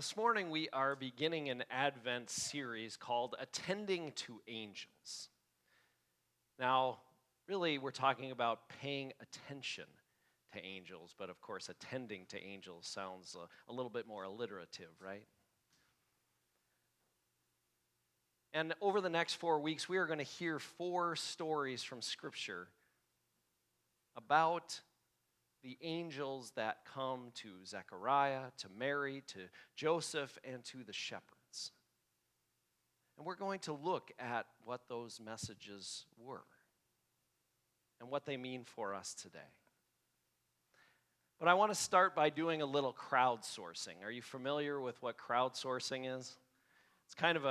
This morning we are beginning an Advent series called Attending to Angels. Now, really we're talking about paying attention to angels, but of course attending to angels sounds a little bit more alliterative, right? And over the next 4 weeks we are going to hear 4 stories from Scripture about the angels that come to Zechariah, to Mary, to Joseph, and to the shepherds. And we're going to look at what those messages were and what they mean for us today. But I want to start by doing a little crowdsourcing. Are you familiar with what crowdsourcing is? It's kind of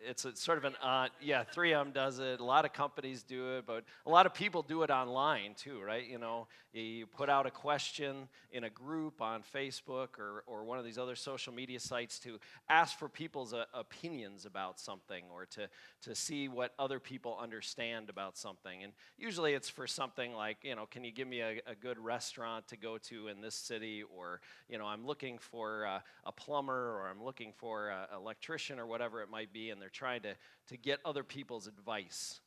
it's sort of an, 3M does it. A lot of companies do it, but a lot of people do it online too, right? You know, you put out a question in a group on Facebook or one of these other social media sites to ask for people's opinions about something or to see what other people understand about something. And usually it's for something like, can you give me a good restaurant to go to in this city? Or, I'm looking for a plumber, or I'm looking for an electrician, or whatever it might be, and they're trying to get other people's advice.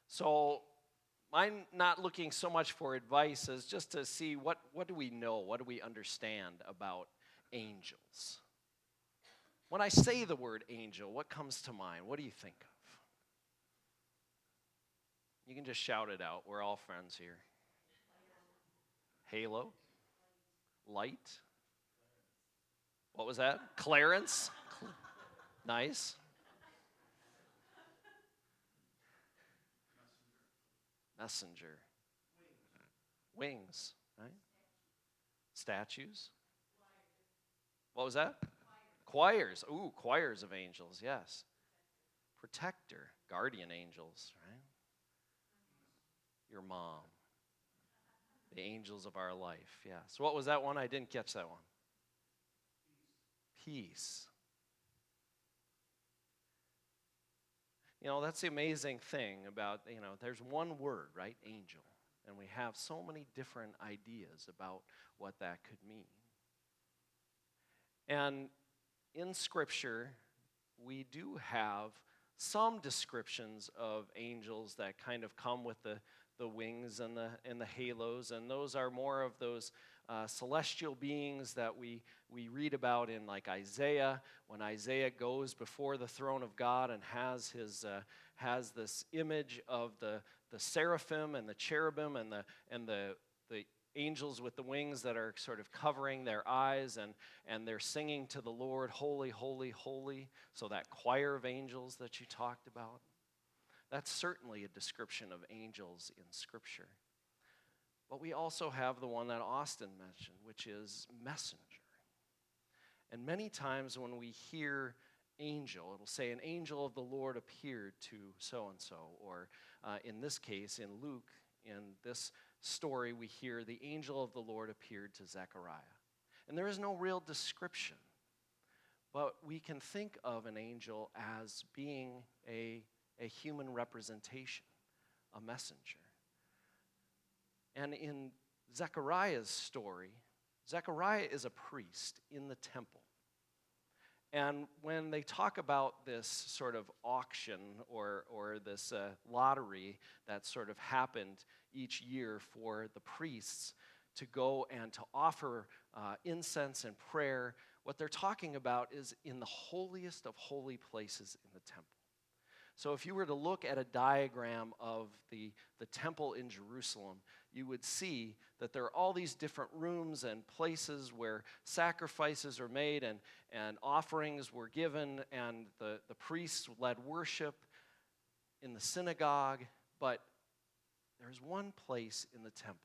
So I'm not looking so much for advice as just to see what do we know, what do we understand about angels. When I say the word angel, what comes to mind? What do you think of? You can just shout it out. We're all friends here. Halo? Light? What was that? Clarence? Nice. Messenger. Wings, right? Statues. What was that? Choirs. Ooh, choirs of angels, yes. Protector, guardian angels, right? Your mom. The angels of our life, yes. What was that one? I didn't catch that one. Peace. That's the amazing thing about, there's one word, right? Angel. And we have so many different ideas about what that could mean. And in Scripture, we do have some descriptions of angels that kind of come with the wings and the halos, and those are more of those celestial beings that we read about in like Isaiah, when Isaiah goes before the throne of God and has this image of the seraphim and the cherubim and the angels with the wings that are sort of covering their eyes, and they're singing to the Lord, holy, holy, holy. So that choir of angels that you talked about, that's certainly a description of angels in Scripture. But we also have the one that Austin mentioned, which is messenger. And many times when we hear angel, it'll say an angel of the Lord appeared to so-and-so. Or in this case, in Luke, in this story, we hear the angel of the Lord appeared to Zechariah. And there is no real description. But we can think of an angel as being a human representation, a messenger. And in Zechariah's story, Zechariah is a priest in the temple. And when they talk about this sort of auction or this lottery that sort of happened each year for the priests to go and to offer incense and prayer, what they're talking about is in the holiest of holy places in the temple. So if you were to look at a diagram of the temple in Jerusalem, you would see that there are all these different rooms and places where sacrifices are made and offerings were given, and the priests led worship in the synagogue. But there's one place in the temple,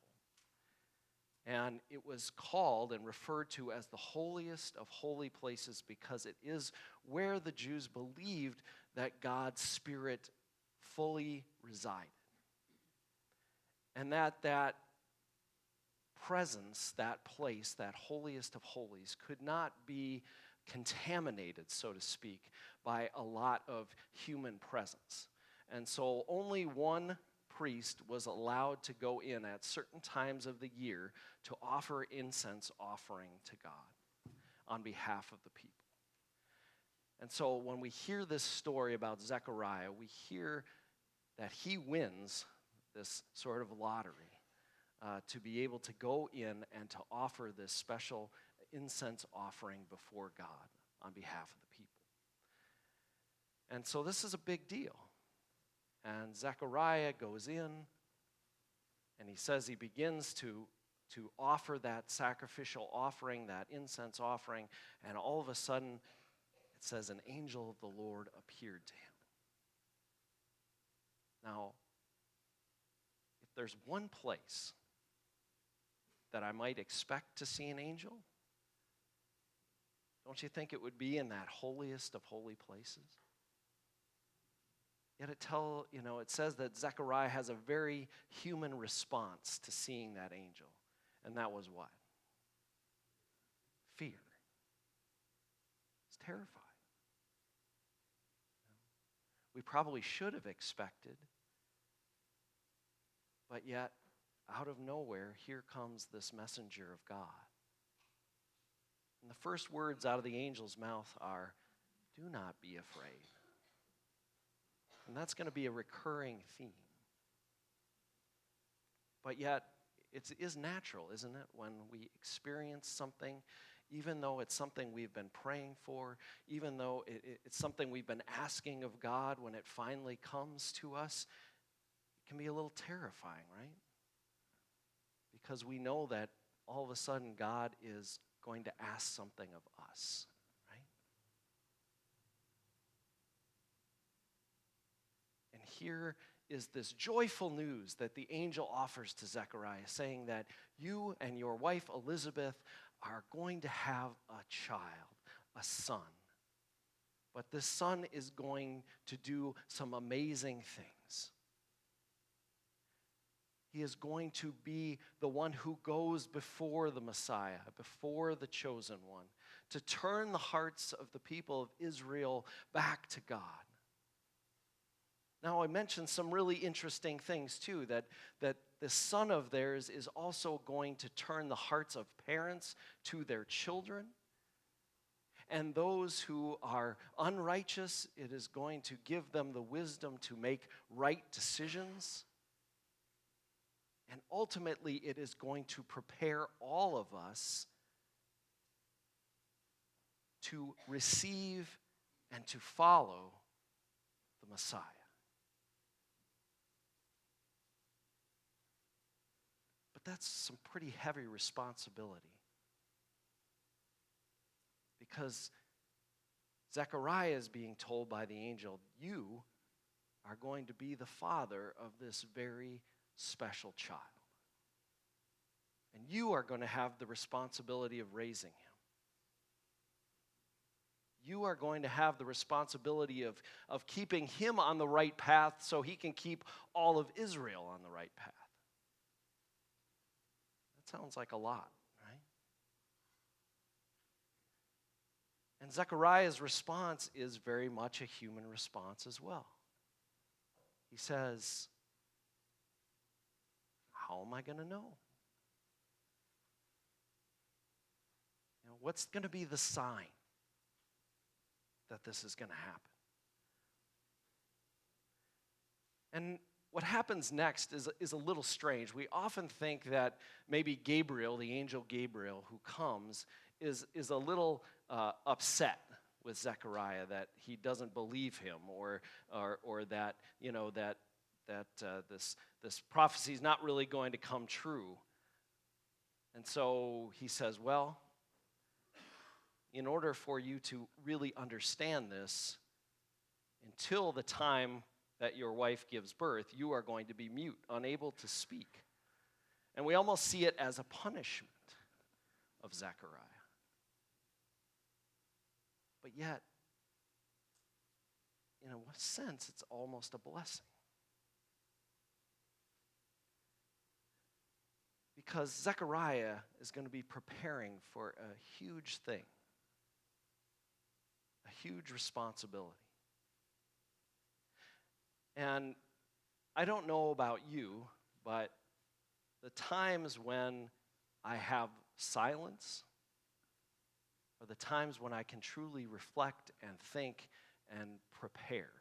and it was called and referred to as the holiest of holy places because it is where the Jews believed that God's Spirit fully resided. And that presence, that place, that holiest of holies could not be contaminated, so to speak, by a lot of human presence. And so only one priest was allowed to go in at certain times of the year to offer incense offering to God on behalf of the people. And so when we hear this story about Zechariah, we hear that he wins this sort of lottery to be able to go in and to offer this special incense offering before God on behalf of the people. And so this is a big deal. And Zechariah goes in, and he says he begins to offer that sacrificial offering, that incense offering, and all of a sudden, it says an angel of the Lord appeared to him. Now, if there's one place that I might expect to see an angel, don't you think it would be in that holiest of holy places? Yet it says that Zechariah has a very human response to seeing that angel. And that was what? Fear. It's terrifying. We probably should have expected, but yet, out of nowhere, here comes this messenger of God. And the first words out of the angel's mouth are, "Do not be afraid." And that's going to be a recurring theme. But yet, it is natural, isn't it, when we experience something, even though it's something we've been praying for, even though it's something we've been asking of God, when it finally comes to us, it can be a little terrifying, right? Because we know that all of a sudden God is going to ask something of us. Here is this joyful news that the angel offers to Zechariah, saying that you and your wife Elizabeth are going to have a child, a son. But this son is going to do some amazing things. He is going to be the one who goes before the Messiah, before the chosen one, to turn the hearts of the people of Israel back to God. Now, I mentioned some really interesting things, too, that the son of theirs is also going to turn the hearts of parents to their children. And those who are unrighteous, it is going to give them the wisdom to make right decisions. And ultimately, it is going to prepare all of us to receive and to follow the Messiah. But that's some pretty heavy responsibility. Because Zechariah is being told by the angel, you are going to be the father of this very special child. And you are going to have the responsibility of raising him. You are going to have the responsibility of keeping him on the right path so he can keep all of Israel on the right path. Sounds like a lot, right? And Zechariah's response is very much a human response as well. He says, how am I going to know? What's going to be the sign that this is going to happen? And what happens next is a little strange. We often think that maybe Gabriel, the angel Gabriel who comes, is a little upset with Zechariah, that he doesn't believe him, or that this prophecy is not really going to come true. And so he says, well, in order for you to really understand this, until the time that your wife gives birth, you are going to be mute, unable to speak. And we almost see it as a punishment of Zechariah. But yet, in a sense, it's almost a blessing. Because Zechariah is going to be preparing for a huge thing, a huge responsibility. And I don't know about you, but the times when I have silence are the times when I can truly reflect and think and prepare.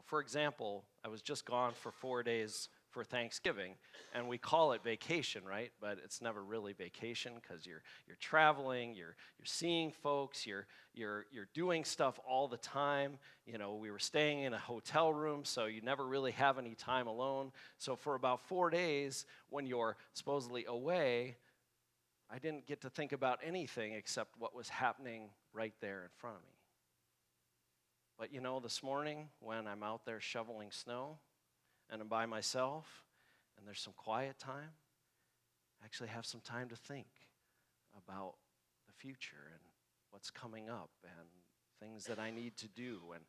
For example, I was just gone for 4 days for Thanksgiving, and we call it vacation, right? But it's never really vacation because you're traveling, you're seeing folks, you're doing stuff all the time. We were staying in a hotel room, so you never really have any time alone. So for about 4 days, when you're supposedly away, I didn't get to think about anything except what was happening right there in front of me. But this morning when I'm out there shoveling snow and I'm by myself and there's some quiet time, I actually have some time to think about the future and what's coming up and things that I need to do and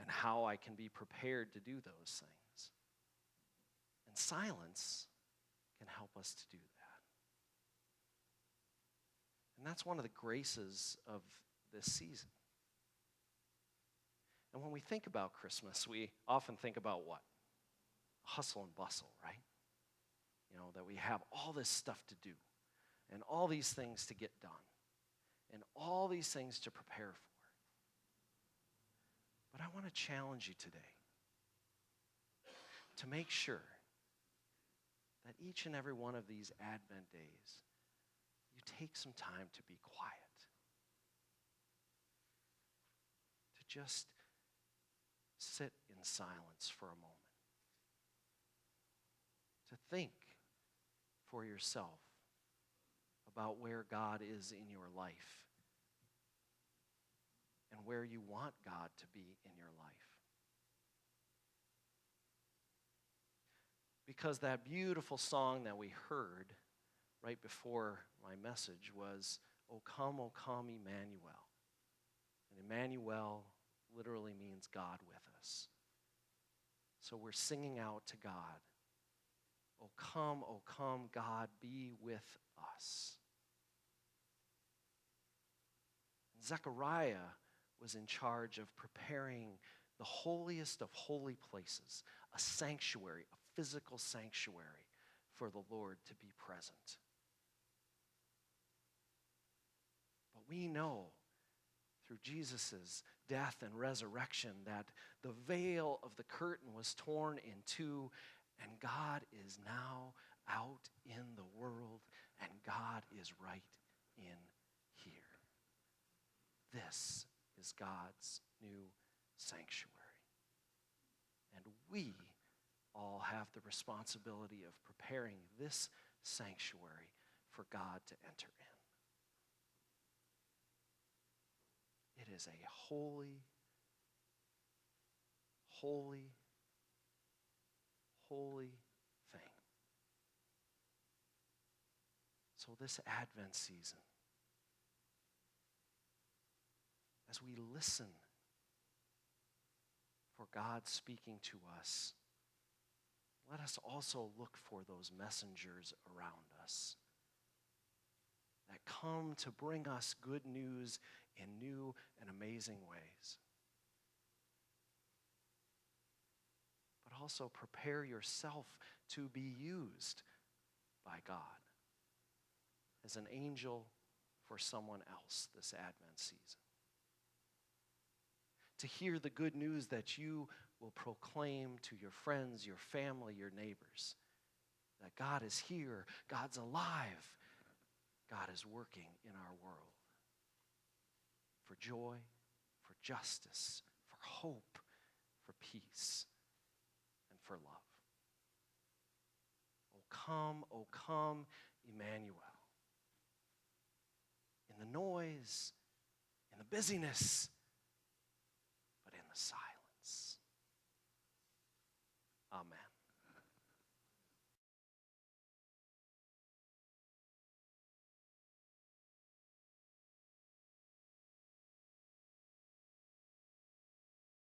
how I can be prepared to do those things. And silence can help us to do that. And that's one of the graces of this season. And when we think about Christmas, we often think about what? Hustle and bustle, right? That we have all this stuff to do and all these things to get done and all these things to prepare for. But I want to challenge you today to make sure that each and every one of these Advent days, you take some time to be quiet, to just sit in silence for a moment, to think for yourself about where God is in your life and where you want God to be in your life. Because that beautiful song that we heard right before my message was, O come, Emmanuel. And Emmanuel literally means God with us. So we're singing out to God, O come, God, be with us. Zechariah was in charge of preparing the holiest of holy places, a sanctuary, a physical sanctuary for the Lord to be present. But we know through Jesus' death and resurrection that the veil of the curtain was torn in two, and God is now out in the world, and God is right in here. This is God's new sanctuary. And we all have the responsibility of preparing this sanctuary for God to enter in. It is a holy, holy, holy thing. So this Advent season, as we listen for God speaking to us, let us also look for those messengers around us that come to bring us good news in new and amazing ways. But also prepare yourself to be used by God as an angel for someone else this Advent season. To hear the good news that you will proclaim to your friends, your family, your neighbors, that God is here, God's alive, God is working in our world for joy, for justice, for hope, for peace, and for love. O come, Emmanuel. In the noise, in the busyness, but in the silence.